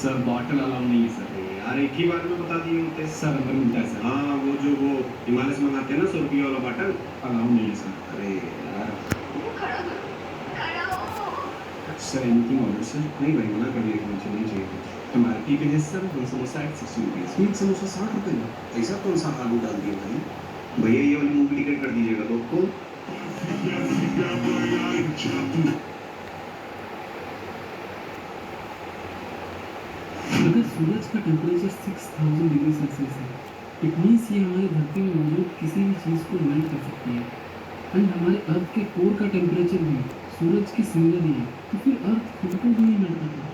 Sir bottle allow नहीं है sir. यार एक ही बार में बता दिए होते। सर अगर मिलता है सर। हाँ वो हिमालय से मंगाते हैं ना 100 रुपये वाला बॉटल। अलाउ नहीं है सर। अरे यार खड़ा हो। Sir anything order sir. नहीं भाई मना कर दिया कि मुझे नहीं चाहिए। MRP पे है sir one samosa at 60 rupees. Sweet samosa 60 रुपये में। ऐसा कौन सा आलू डाल दिया भाई। भैया ये वाली मूवी टिकट कर दीजिएगा लोग को। अगर सूरज का टेम्परेचर 6000 डिग्री सेल्सियस है, इट मीन्स ये हमारी धरती में मौजूद किसी भी चीज़ को मेल्ट कर सकती है। एंड हमारे अर्थ के कोर का टेम्परेचर भी सूरज के सिमिलर ही है, तो फिर अर्थ खुद को भी नहीं मेल्ट करता।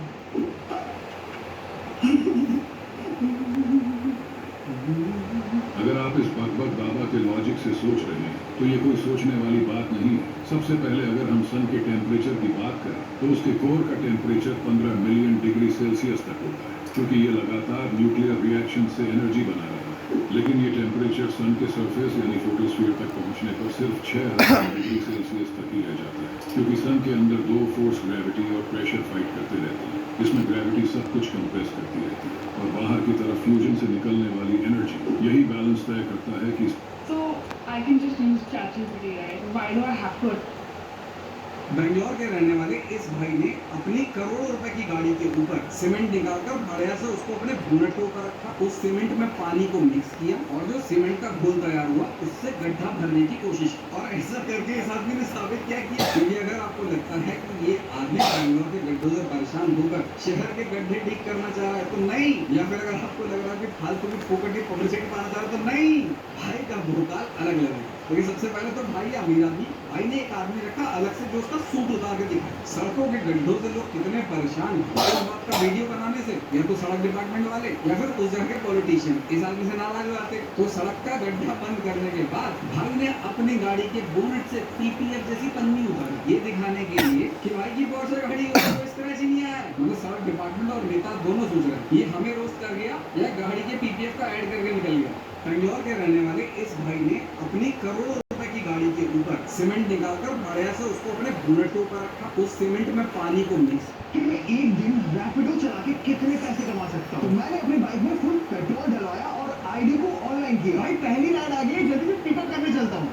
अगर आप इस बकबक बाबा के लॉजिक से सोच रहे हैं तो ये कोई सोचने वाली बात नहीं है। सबसे पहले अगर हम सन के टेम्परेचर की बात करें तो उसके कोर का टेम्परेचर 15 मिलियन डिग्री सेल्सियस तक होता है, क्योंकि ये लगातार न्यूक्लियर रिएक्शन से एनर्जी बना रहा है। लेकिन ये टेम्परेचर सन के सरफेस यानी फोटोस्फीयर तक पहुंचने पर सिर्फ 6000 डिग्री सेल्सियस तक ही रह जाता है, क्योंकि सन के अंदर दो फोर्स ग्रेविटी और प्रेशर फाइट करते रहते हैं। इसमें ग्रेविटी सब कुछ कंप्रेस करती रहती है और बाहर की तरफ फ्यूजन से निकलने वाली एनर्जी यही बैलेंस तय करता है कि So I can just use ChatGPT, right? Why do I have to? Bangalore के रहने वाले इस भाई ने अपनी करोड़ों रुपए की गाड़ी के ऊपर सीमेंट निकालकर बढ़िया से उसको अपने बोनट के ऊपर रखा। उस सीमेंट में पानी को मिक्स किया और जो सीमेंट का घोल तैयार हुआ उससे गड्ढा भरने की कोशिश की। और ऐसा करके इस आदमी ने साबित क्या किया, क्योंकि अगर आपको लगता है कि ये आदमी बेंगलोर के गड्ढों से परेशान होकर शहर के गड्ढे ठीक करना चाह रहा है तो नहीं, या फिर अगर आपको लग रहा है कि फालतू की फोकट की पब्लिसिटी पाना चाह रहा है तो नहीं, भाई का भूकाल अलग अलग है। क्योंकि सबसे पहले तो भाई अमीर आदमी, भाई ने एक आदमी रखा अलग से जो उसका सूट उतार के दिखाया। सड़कों के गड्ढों से लोग कितने परेशान हैं इस बात का वीडियो बनाने से, या तो सड़क डिपार्टमेंट वाले या फिर उस जगह के पॉलिटिशियन इस आदमी से नाराज हो जाते। तो सड़क का गड्ढा बंद करने के बाद भाई ने अपनी गाड़ी के बोनट से पीपीएफ जैसी पन्नी उतारी, ये दिखाने के लिए कि भाई की बहुत से गाड़ी इस तरह से नहीं आया। मतलब सड़क डिपार्टमेंट और नेता दोनों सोच रहे हैं ये हमें रोस्ट कर गया या गाड़ी के पीपीएफ का ऐड करके निकल गया। बेंगलोर के रहने वाले इस भाई ने अपनी करोड़ों रुपए की गाड़ी के ऊपर सीमेंट निकालकर बढ़िया से उसको अपने बोनट के ऊपर रखा। उस सीमेंट में पानी को मिक्स कि मैं एक दिन रैपिडो चला के कितने पैसे कमा सकता हूँ। तो मैंने अपनी बाइक में फुल पेट्रोल डलवाया और आईडी को ऑनलाइन किया। भाई पहली राइड आ गई, जल्दी से पिकअप करने चलता हूँ।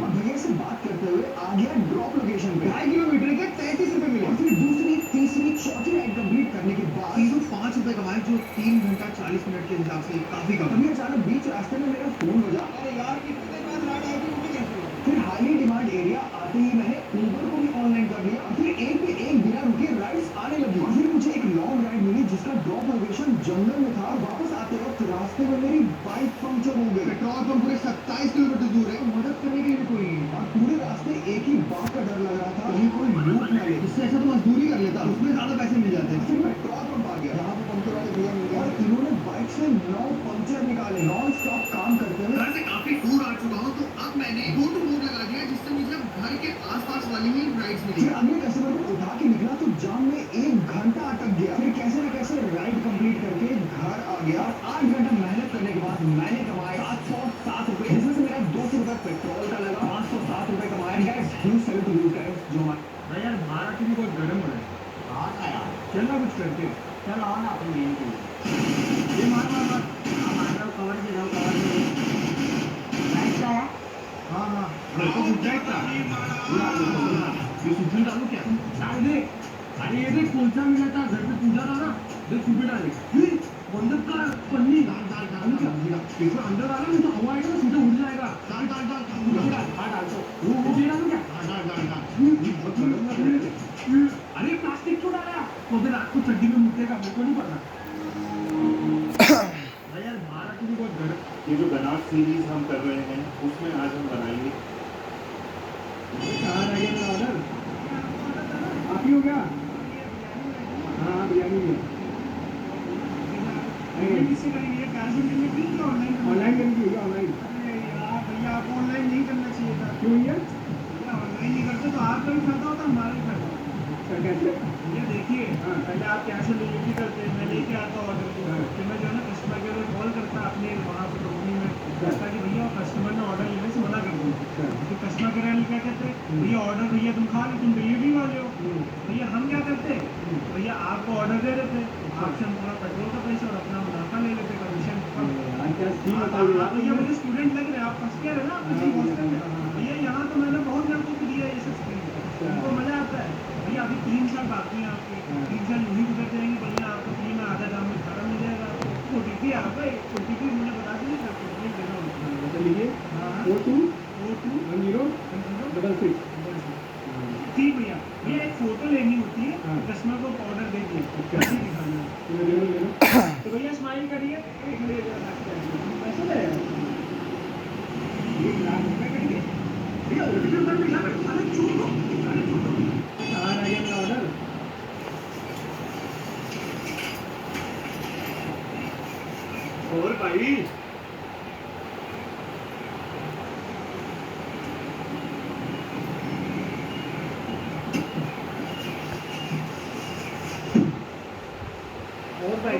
और भैया से बात करते हुए आ गया ड्रॉप लोकेशन पे। 2.5 किलोमीटर के 33 रुपए मिले। और फिर दूसरी तीसरी चौथी राइड कंप्लीट करने के बाद 305 रुपए कमाए, जो 3 घंटा 40 मिनट के हिसाब से काफी कम। अभी अचानक बीच रास्ते में मेरा फोन बजा, अरे यार कितने बाद राइड आएगी मुझे कैसे। फिर हाईली डिमांड एरिया आते ही मैंने उबर को भी ऑनलाइन कर लिया। फिर एक पे एक बिना रुके राइड्स आने लगी। और फिर मुझे एक लॉन्ग राइड मिली जिसका ड्रॉप लोकेशन जंगल में था। और वापस आते वक्त रास्ते में मेरी बाइक पंक्चर हो गई। पेट्रोल पंप पूरे 27 किलोमीटर दूर है, मदद करने के लिए कोई नहीं। और पूरे रास्ते एक ही बात का डर लग रहा था, कहीं कोई लूट ना ले। इससे ऐसा तो मजदूरी कर लेता, उसमें ज्यादा पैसे मिल जाते। फिर पेट्रोल पंप आ गया, यहाँ पे पंक्चर वाले भैया मिल गए और इन्होंने बाइक से 9 पंक्चर निकाले। नॉन स्टॉप काम करते हुए घर से काफी दूर आ चुका हूँ, तो अब मैंने गो टू मोड लगा दिया जिससे मुझे घर के आसपास वाली ही राइड्स मिली। फिर अगले कस्टमर को उठा के निकला तो जाम में 1 घंटा अटक गया। फिर कैसे न कैसे राइड कंप्लीट करके घर आ गया। 8 घंटा मेहनत करने के बाद मैंने कमाए 707 रुपए, जिसमें से मेरा 200 रुपए पेट्रोल का लगा। 507 रुपए कमाए। Guys huge salute to you guys जो हमारे यार भारत भी बहुत गर्म हो रहा है। हाँ था यार, चलना कुछ करते, चल आओ ना अपन गेम खेलें। ये मार मार मार। हाँ मान रहा हूँ, कवर दे रहा हूँ, कवर दे रहा हूँ। लाइट का है? हाँ हाँ, मेरे को सूट जाएगा। ये सूट में डालू क्या? डाल दे। अरे ये देख कौन सा मिला था, घर पे पूजा था ना, देख सूट में डाले। बंदूक का पन्नी डाल डाल डाल क्या? इसमें अंदर डाला नहीं तो हवा आएगा ना, सीधा उड़ जाएगा। डाल डाल डाल। हाँ डाल दो। वो दे डालू क्या? हाँ डाल डाल डाल। अरे प्लास्टिक क्यों डाला? तो फिर रात को चड्डी में मुकेगा, मेरे को नहीं पता। यार भारत भी बहुत गर्म। ये जो गनाट सीरीज हम कर रहे हैं उसमें आज हम बनाएंगे। कहाँ रह गया मेरा ऑर्डर? आप ही हो क्या? हाँ बिरयानी है। किससे करेंगे? कैश ऑन डिलीवरी की ऑनलाइन? ऑनलाइन करेंगे भैया, ऑनलाइन। अरे यार भैया आपको ऑनलाइन नहीं करना चाहिए था। क्यों भैया? ऑनलाइन नहीं करते तो आपका भी फायदा होता, हमारा भी फायदा होता। अच्छा कैसे? ये देखिए, पहले आप कैश ऑन डिलीवरी करते, मैं लेके आता ऑर्डर को, फिर मैं जो है ना कस्टमर केयर में कॉल करता अपने वहाँ पर कंपनी में, कहता कि भैया कस्टमर ने ऑर्डर लेने से मना कर दिया। फिर कस्टमर केयर वाले क्या कहते हैं, भैया ऑर्डर भैया तुम खा लो, तुम डिलीवरी वाले हो। भैया हम क्या करते भैया आपको ऑर्डर दे देते आपसे हम थोड़ा पेट्रोल का पैसा और अपना मुनाफा ले लेते कमीशन क्या स्कीम बताइए आप? भैया मुझे स्टूडेंट लग रहे हैं आप फर्स्ट ईयर है ना आपको हॉस्टल में भैया यहाँ तो मैंने बहुत लड़कों को दिया है ये सब स्कीम उनको मजा आता है भैया अभी 3 साल बाकी है आपके 3 साल यूं ही गुजर जाएंगे भैया आपको फ्री में आधा दाम में खाना मिल जाएगा आपको OTP आ गए OTP मुझे बता दीजिए सर पेमेंट देना होगा चलिए हाँ 421066 ठीक भैया भैया एक फोटो लेनी होती है कस्टमर को ऑर्डर दे दिए कैसे दिखाना है ले लो तो भैया स्माइल करिए एक मिनट पैसे ले ₹1 लाख करिए भैया OTP पर लिखा है अरे चूक कहाँ आ गया मेरा ऑर्डर और भाई और भाई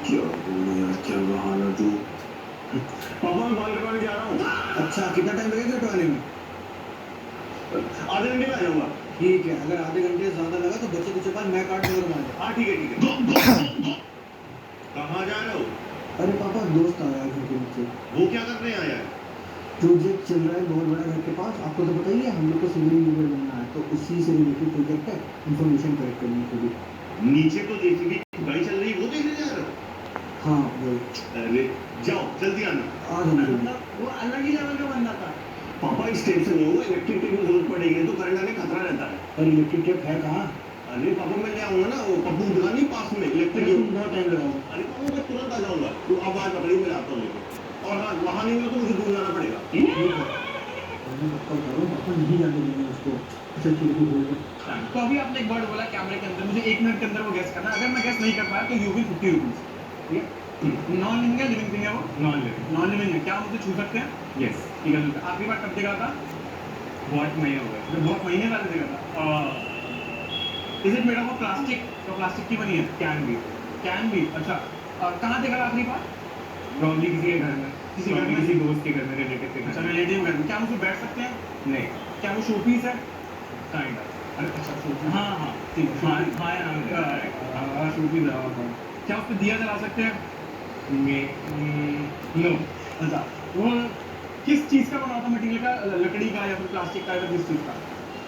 क्या बोलूं यार, क्या बहाना दूं? पापा मैं बाल कटवाने जा रहा हूँ। अच्छा कितना टाइम लगेगा कटवाने में? आधे घंटे में आ जाऊंगा। ठीक है, अगर आधे घंटे से ज्यादा लगा तो बच्चे कुछ पास मैं काट दूंगा तुम्हारे। हाँ ठीक है। कहाँ जा रहे हो? अरे पापा दोस्त आया है घर के नीचे। वो क्या करने आया है? प्रोजेक्ट चल रहा है बहुत बड़ा घर के पास, आपको तो पता ही है हम लोग को सिविल इंजीनियर बनना है, तो उसी से रिलेटेड प्रोजेक्ट है, इंफॉर्मेशन कलेक्ट करने के लिए। नीचे तो जेसीबी की गाड़ी चल रही है, वो देखने जा रहे हो? हाँ वही। अरे जाओ जल्दी आना। आ जाऊंगा। मतलब वो अलग ही लेवल का बनना था पापा इस टेप से नहीं होगा, इलेक्ट्रिक टेप की जरूरत पड़ेगी तो करंट आने का खतरा रहता है। पर इलेक्ट्रिक टेप है कहाँ? अरे पापा मैं ले आऊंगा ना, वो पप्पू की दुकान नहीं पास में इलेक्ट्रिक तुम बहुत टाइम लगाओ। अरे पापा मैं तुरंत आ जाऊंगा, तो आप बात पकड़िए मैं आता हूँ लेके। और हाँ वहाँ नहीं हो तो मुझे दूर जाना पड़ेगा। पापा नहीं जाने देंगे उसको। अच्छा ठीक है बोलो। तो अभी आपने एक वर्ड बोला कैमरे के अंदर, मुझे 1 मिनट के अंदर वो गैस करना है। अगर मैं गैस नहीं कर पाया तो यू विल 50 रुपीज। ठीक है, नॉन लिविंग है लिविंग थिंग है वो? नॉन लिविंग है। क्या मुझे छू सकते हैं? यस ठीक है। आखिरी बार कब देखा था? बहुत महीने हो गए। बहुत महीने पहले देखा था। Is it made of plastic? तो प्लास्टिक की बनी है? कैन भी। अच्छा कहाँ देखा था आखिरी बार? प्रॉब्ली किसी के घर में, किसी घर में, किसी दोस्त के घर में, रिलेटिव के घर। अच्छा रिलेटिव घर में। क्या हम उसमें बैठ सकते हैं? नहीं। क्या वो शो पीस है? Kind of. अरे अच्छा शो पीस। हाँ ठीक है। हाँ यार शो पीस है। क्या उस पर दिया जला सकते हैं? नो। अच्छा वो किस चीज़ का बना होता मटेरियल का? लकड़ी का या फिर प्लास्टिक का या फिर किस चीज़ का?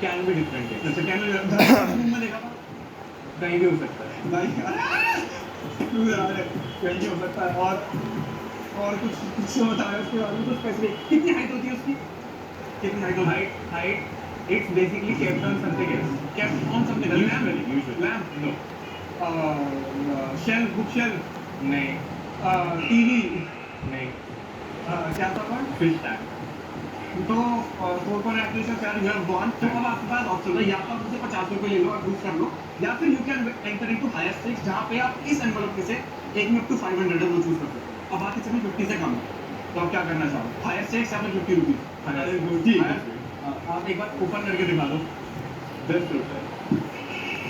कैन भी डिफरेंट है। अच्छा कैन में देखा था? कहीं भी हो सकता है। कहीं भी हो सकता है। और कुछ होता है उसके बारे में तो स्पेसिफिक। कितनी हाइट होती है उसकी? कितनी height? Height it's basically kept on something else. Kept on something else. Lamp no. Shelf, book shelf नहीं। टीवी नहीं। क्या था? Fish tank. तो 4 एप्लीकेशन यार यू हैव गॉन। तो अब आपके पास ऑप्शन है, या तो आप मुझे 50 रुपये ले लो और बुक कर लो, या फिर you can enter into higher stakes जहाँ पे आप इस एनवेलप में से 1 में up to 500 है वो चूज कर सकते हो। अब बाकी सभी 50 से कम है, तो आप क्या करना चाहो? हायर स्टेक्स या फिर 50 रुपीज? आप एक बार ओपन करके दिखा दो। 10 रुपये।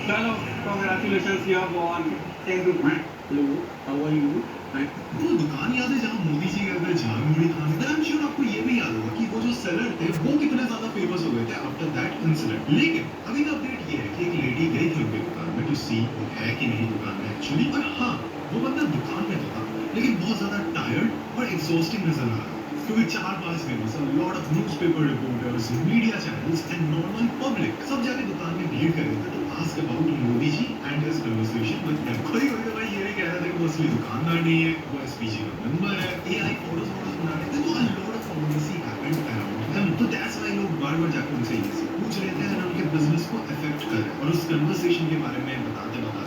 चलो कॉन्ग्रेचुलेशन यू हैव वॉन 10 रुपये। Hello how are you? वो दुकान याद है जहाँ मोदी जी गए थे झाल मुड़ी खाने? आई एम श्योर आपको ये भी याद होगा कि वो जो सेलर थे वो कितने ज्यादा फेमस हो गए थे आफ्टर दैट इंसिडेंट। लेकिन अभी का अपडेट ये है कि एक लेडी गई थी उनके दुकान में टू सी वो है कि नहीं दुकान में एक्चुअली। और हाँ वो बंदा दुकान में तो था लेकिन बहुत ज्यादा टायर्ड और एग्जॉस्टिंग नजर आ रहा था, क्योंकि 4-5 famous lot of newspaper reporters, media channels and normal public सब जाके दुकान में भीड़ कर रहे थे to ask about Modi ji and his conversation with them. कोई भाई ये नहीं कह रहा था कि वो असली दुकानदार नहीं है, वो एसपीजी का मेंबर है। एआई फोटोज बना रहे थे, तो a lot of formality happened around them. तो दैट्स व्हाई लोग बार-बार जाकर उनसे ये पूछ रहे थे और उनके बिजनेस को अफेक्ट कर रहे। और उस कन्वर्सेशन के बारे में बताते बंदा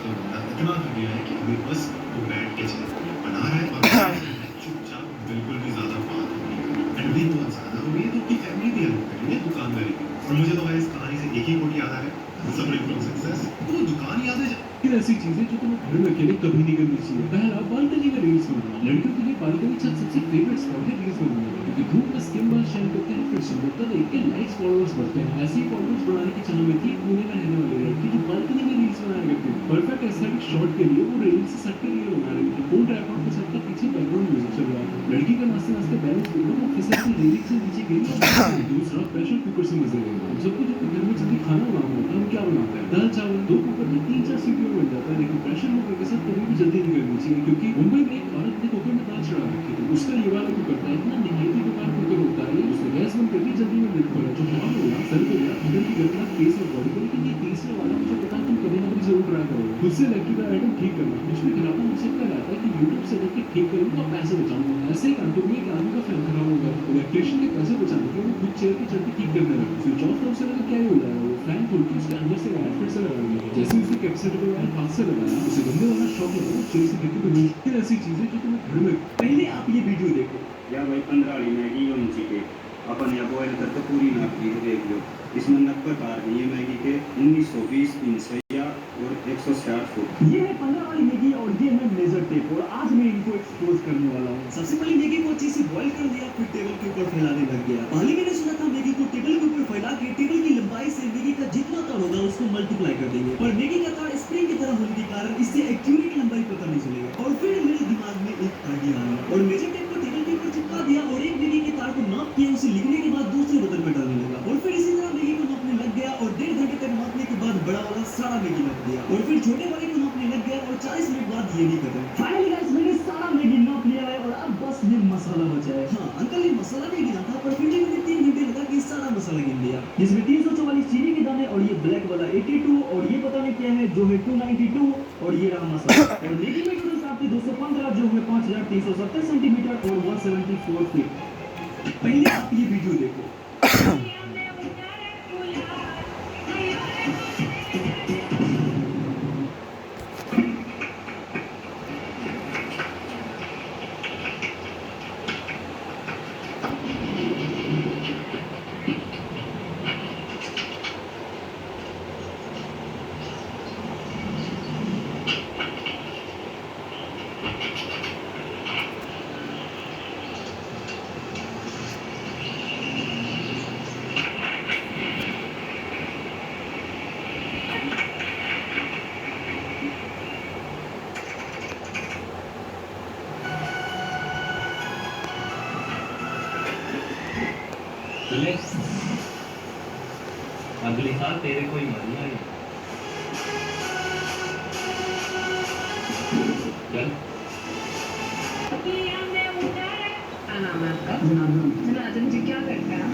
इतना थक गया है कि अभी बस वो बैठ के चल बना रहा है और चुपचाप बिल्कुल भी ज्यादा बात नहीं कर रहा। एंड भी बहुत ज्यादा हो गई तो उसकी फैमिली भी हेल्प करेंगे दुकानदारी की। और मुझे तो भाई इस कहानी से एक ही कोट याद आ रहा है, सफरिंग फ्रॉम सक्सेस। वो दुकान याद है फिर ऐसी चीजें जो तुम्हें घर में अकेले कभी नहीं करनी चाहिए। पहला बालकनी में रील्स बनाना। लड़कियों के लिए बालकनी छत सबसे फेवरेट स्पॉट है रील्स बनाने का, क्योंकि धूप में स्किन बार शाइन करते हैं, फिर सुंदरता देख के लाइक्स फॉलोअर्स बढ़ते हैं। ऐसे ही फॉलोअर्स बढ़ाने की चाह में थी पुणे में रहने वाली लड़की जो बालकनी में रील्स बनाया करती थी। परफेक्ट एस्थेटिक शॉट के लिए वो रील्स से सट के रील बना रही थी। फोन ट्राइपॉड के साथ का पीछे बैकग्राउंड म्यूजिक चल रहा था। लड़की का नाचते नाचते बैलेंस देखो, वो फिसल के रेलिंग से नीचे गई और दूसरा प्रेशर कुकर से मजे लेना। सबको जो घर में जल्दी खाना बनाना होता है हम क्या बनाते हैं, दाल चावल 2 कुकर में 3-4 सीटियों में बन जाता है। लेकिन प्रेशर कुकर के साथ कभी भी जल्दी नहीं करनी चाहिए, क्योंकि मुंबई में एक औरत ने कुकर में दाल चढ़ा रखी थी। उसका ये वाला कुकर था, इतना निगेटिव बेकार कुकर होता है, उसने गैस बंद कर दी, जल्दी में मिल पड़ा, जो बहुत हो गया सर को गया अंदर की गर्दन फेस और बॉडी को। लेकिन ये तीसरे वाला मुझे पता है तुम कभी ना कभी जरूर ट्राई करोगे। खुद से लकी का आइटम ठीक करना कुछ भी खराब हो सकता रहता है कि यूट्यूब से देख के ठीक करूँ तो पैसे बचाऊंगा। ऐसे ही कंट्रोल में एक आदमी का फैन खराब होगा, इलेक्ट्रिशियन के पैसे बचाने के लिए वो खुद चेयर पे चढ़ के ठीक करने लगा। स्विच ऑफ तो उसे लगा क्या ही हो जाएगा, वो फैन खोल के उसके अंदर से वायर फिर से लगा दिया। जैसे उसने कैपेसिटर को वायर हाथ से लगाया उसे गंदे वाला शॉक लगा, वो चेयर से गिरती हुई। फिर ऐसी चीजें जो तुम्हें घर में पहले आप ये वीडियो देखो या भाई 15 वाली मैगी होनी चाहिए अपन या बॉयल करके पूरी नाप ली देख लो। इसमें 90 कार नहीं है मैगी के, 1920 इंच या और 160 फुट। ये है 15 वाली मैगी और ये है मेजर टेप और आज मैं इनको एक्सपोज करने वाला हूँ। सबसे पहले मैगी को अच्छे से बॉईल कर दिया, फिर टेबल के ऊपर फैलाने लग गया। पहले मैंने सुना था मैगी को टेबल के ऊपर फैला के टेबल की लंबाई से मैगी का जितना तार होगा उसको मल्टीप्लाई कर देंगे, पर मैगी का तार स्प्रिंग की तरह होने के कारण इससे एक्यूरेट लंबाई पता नहीं चलेगा। और फिर मेरे दिमाग में एक आइडिया आया और मेजर टेप को टेबल के ऊपर चिपका दिया और एक मैगी के तार को नाप किया, उसे लिखने के बाद दूसरे बटन में डालने लगा और फिर इसी तरह मैगी को नापने लग गया और 1.5 घंटे तक नापने के बाद बड़ा वाला सारा मैगी नाप दिया और फिर छोटे वाले को नापने लग गया और 40 मिनट बाद ये भी खत्म। फाइनली गाइस मैंने सारा मैगी नाप लिया है और अब बस ये मसाला बचा है। हाँ अंकल ये मसाला नहीं गिना था, पर फिर भी मैंने 3 घंटे लगा कि सारा मसाला गिन लिया। जिसमें 344 चीनी के दाने और ये ब्लैक वाला 82 और ये पता नहीं क्या है जो है 292 और ये रहा मसाला और मैगी में टोटल हिसाब से 215 जो है 5370 सेंटीमीटर और 174 फीट। पहले आप ये वीडियो देखो। चले अगले साल तेरे कोई मरना है। चल जनार्दन जी क्या करते हैं?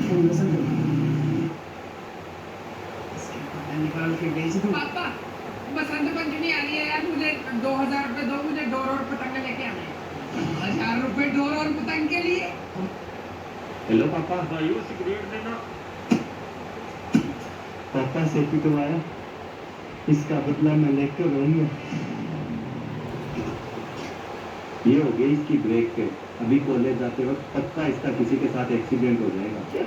निकाल के बेच दो। पापा बसंत पंचमी आ रही है यार, मुझे 2000 रुपए दो, मुझे डोर और पतंग लेके आना है। 1000 रुपए डोर और पतंग के लिए? हेलो पापा। भाइयों सिगरेट देना। पापा से तो आया, इसका बदला मैं लेकर रहूंगा। ये हो गई इसकी ब्रेक पे, अभी कॉलेज जाते वक्त पक्का इसका किसी के साथ एक्सीडेंट हो जाएगा।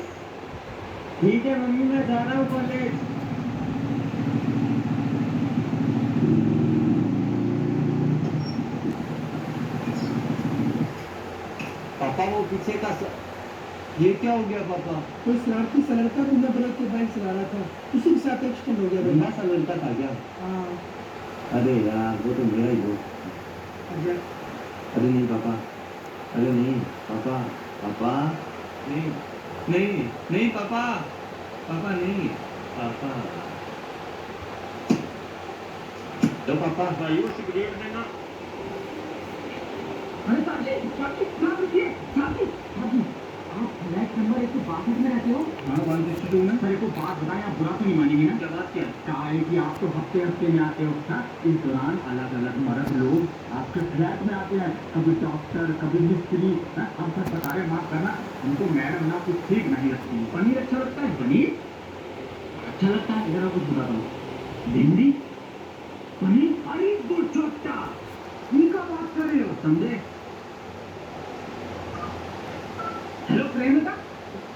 ठीक है मम्मी मैं जा रहा हूँ कॉलेज। पापा वो पीछे का ये क्या हो गया पापा? कोई शरारती सा लड़का बिना ब्रेक के बाइक चला रहा था, उसी के साथ एक्सीडेंट हो गया। बिना सा लड़का था क्या? हाँ। अरे यार वो तो मेरा ही दोस्त। अरे नहीं पापा, अरे नहीं पापा, पापा नहीं नहीं नहीं पापा, पापा नहीं पापा। तो पापा भाइयों सिगरेट देना। अरे आप फ्लैट नंबर 162 में रहते हो? हाँ 162 में। सर को बात बताएं, आप बुरा तो नहीं मानेंगे ना? क्या बात क्या? क्या है कि आप तो हफ्ते हफ्ते में आते हो ना, इस दौरान अलग अलग मर्द लोग आपके फ्लैट में आते हैं, कभी डॉक्टर कभी मिस्त्री। हम सब बता रहे माफ करना, हमको मैडम ना कुछ ठीक नहीं लगती। पनीर अच्छा लगता है? पनीर अच्छा लगता है। जरा कुछ बताता हूँ, भिंडी पनीर अरे गुड चोटा इनका बात कर रहे हो, समझे? हेलो प्रेमिका,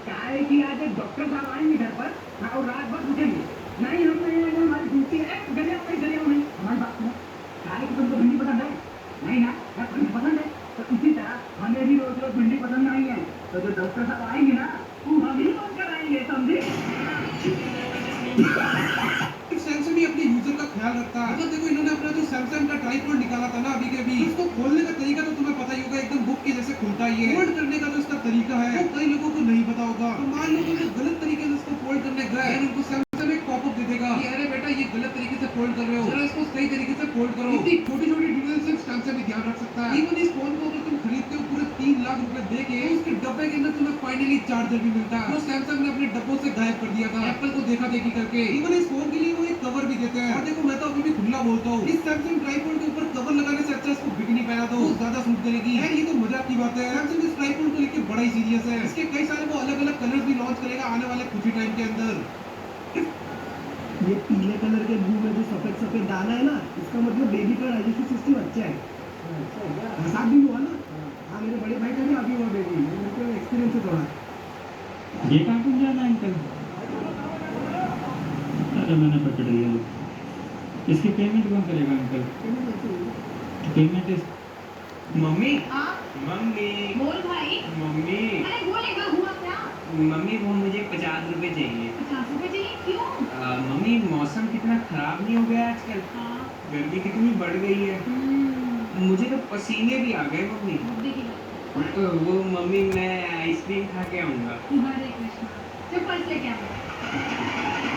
क्या है कि आज एक डॉक्टर साहब आएंगे घर पर और रात भर पूछेंगे। नहीं हम नहीं आएंगे, हमारी ड्यूटी है। गले नहीं हमारी बात सुनो। क्या है कि तुमको भिंडी पसंद है? नहीं ना, भिंडी पसंद है तो इसी तरह हमें भी रोज रोज भिंडी पसंद नहीं है, तो जो डॉक्टर साहब आएंगे ना वो हम ही बंद कराएंगे, समझे? सैमसंग भी अपने यूजर का ख्याल रखता है। देखो इन्होंने अपना जो सैमसंग का ट्राइपॉड निकाला था ना अभी के अभी, उसको खोलने का तरीका तो तुम्हें पता ही होगा, एकदम बुक के जैसे खुलता ही है। फोल्ड करने का जो इसका तरीका है वो कई लोगों को नहीं पता होगा, तो फाइनली चार्जर भी मिलता है। जो सैमसंग ने अपने डब्बों से गायब कर दिया था एप्पल को देखा देखी करके। इवन इस फोन के लिए वो एक कवर भी देते हैं। और देखो मैं तो अभी भी खुला बोलता हूँ, इस सैमसंग ट्राइपॉड के ऊपर कवर लगाने से अच्छा इसको बिकनी पहना दो, ज्यादा सूट करेगी। यार ये तो मजाक की बात है, सैमसंग इस ट्राइपॉड को लेके बड़ा ही सीरियस है। इसके कई सारे वो अलग अलग कलर्स भी लॉन्च करेगा आने वाले कुछ ही टाइम के अंदर। ये पीले कलर के मुंह में जो सफेद सफेद दाना है ना, इसका मतलब बेबी का डाइजेस्टिव सिस्टम अच्छा है। साथ भी हुआ ना? हाँ मेरे बड़े भाई का भी अभी हुआ बेबी, मेरे को एक्सपीरियंस है थोड़ा। ये कहाँ को जाना है अंकल? अरे मैंने पकड़ लिया। इसकी पेमेंट कौन करेगा अंकल? पेमेंट इस मम्मी हाँ मम्मी बोल भाई। मम्मी अरे बोलेगा हुआ क्या? मम्मी वो मुझे 50 रुपए चाहिए। 50 रुपए चाहिए क्यों? मम्मी मौसम कितना खराब नहीं हो गया आजकल? हाँ गर्मी कितनी बढ़ गई है, मुझे तो पसीने भी आ गए मम्मी। बुद्धि की बात। वो मम्मी मैं आइसक्रीम खा के आऊँगा। हरे कृष्णा, चल पर्स लेके आओ।